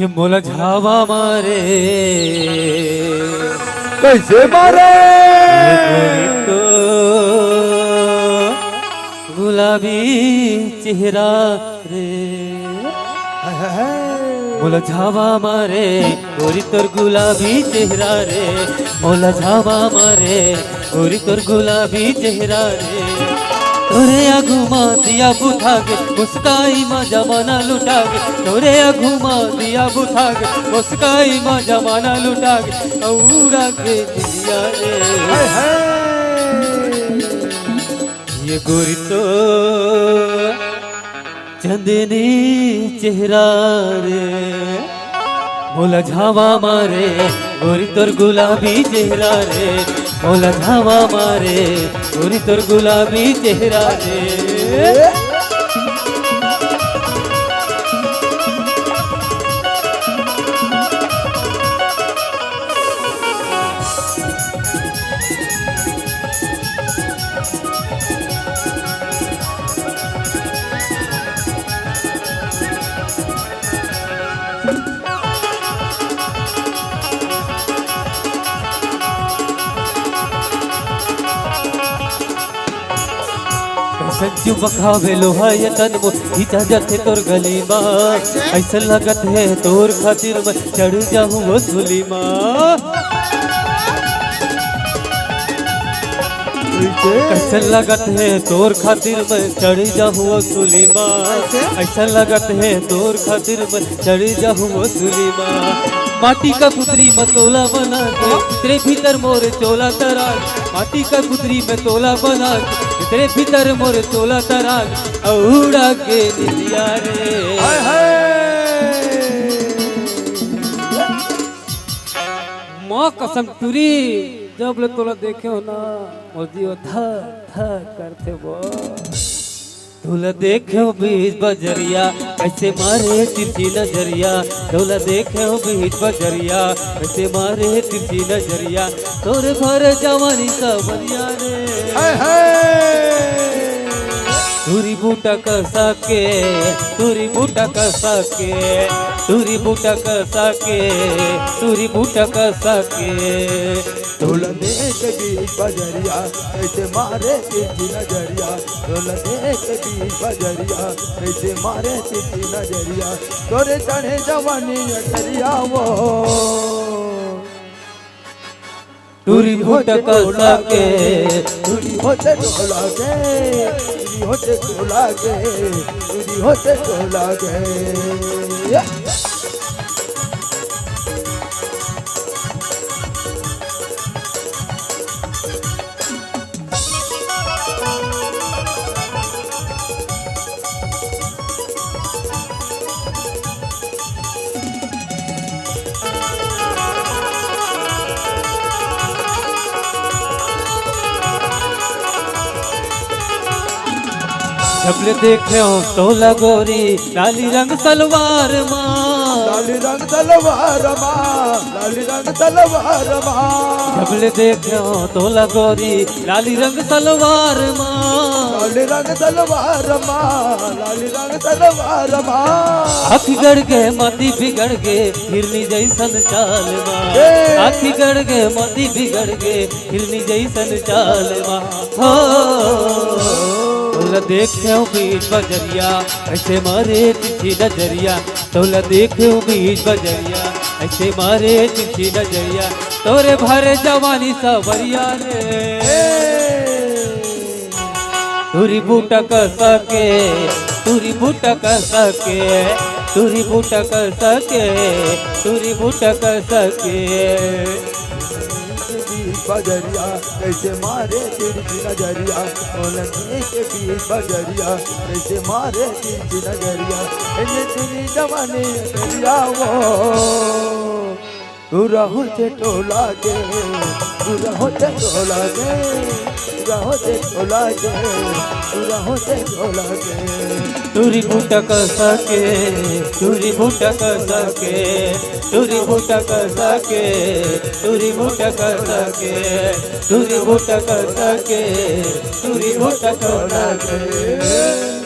ये मोला झावा मारे कैसे मारे तो गुलाबी चेहरा रे मोला झावा मारे गोरी तोर गुलाबी चेहरा रे मोला झावा मारे गोरी तोर गुलाबी चेहरा रे तोरे घुमा दिया बुझा के मुस्काई मा जमाना लुटा के तोरे घुमा दिया बुझा के मुस्काई मा जमाना लुटा के औरा के दिया रे ये गोरी तो चंदनी चेहरा रे मोला झावा मारे गोरी तोर गुलाबी चेहरा रे मोला झावा मारे गोरी तोर गुलाबी चेहरा रे संजू बखावे लोहा ये तन मो खींचा जाते तोर गली माँ ऐसा लगत है तोर खातिर मैं चढ़ जाऊँ वो सुली माँ ऐसा लगत है तोर खातिर मैं चढ़ जाऊँ वो सुली माँ ऐसा लगत है तोर खातिर मैं चढ़ जाऊँ वो सुली माँ माटी का पुतरी में तोला बना के तेरे भीतर मोर चोला तरा माटी का पुतरी में तोला बना के तेरे भीतर मोर चोला तरा उड़ा के दिया रे माँ कसम तुरी जब ले तोला देखे हो ना मोदी था करते वो तोला देखे बीच बजरिया कैसे मारे तिरछी नजरिया तोला देखे बीच बजरिया कैसे मारे तिरछी नजरिया तोर भर जवानी सबरिया रे तुरी बूटा कसा के तुरी बूटा कसा के तुरी बूटा कसा के तुरी बूटा कसा के तोला देख बीच बजरिया कैसे मारे तिरछी नजरिया तोला देख बीच बजरिया कैसे मारे तिरछी नजरिया तोरे चढ़े जवानी नजरिया वो तुरी बूटा कसा के तुरी होते टोला के तुरी होते टोला के तुरी होते टोला के जबले देखे हो तोला गोरी लाली रंग सलवार माँ लाली रंग तलवार माँ लाली रंग तलवार माँ जबले देखे हो तोला गोरी लाली रंग सलवार माँ लाली रंग तलवार माँ लाली रंग तलवार माँ आखी गड़ के माती बिगड़ के हिरनी जैसन चाल माँ आखी गड़ के माती बिगड़ के हिरनी जैसन चाल माँ हो तोला देखे बीच बजरिया ऐसे मारे तिरछी नजरिया तोला देखे बीच बजरिया ऐसे मारे तिरछी नजरिया तोरे भरे जवानी सबरिया रे तुरी बूटा कसा के तुरी बूटा कसा के तुरी बूटा कसा के तुरी बूटा कसा के बजरिया कैसे मारे तिरछी नजरिया तोला देख बीच बजरिया कैसे मारे तिरछी नजरिया इन्हें तेरी जवानी नजरिया वो पूरा होते टोला के पूरा होते टोला के पूरा होते टोला के पूरा होते टोला के तुरी बूटा कसा के तुरी बूटा कसा के तुरी बूटा कसा के तुरी बूटा कसा के तुरी बूटा कसा के तुरी बूटा कसा के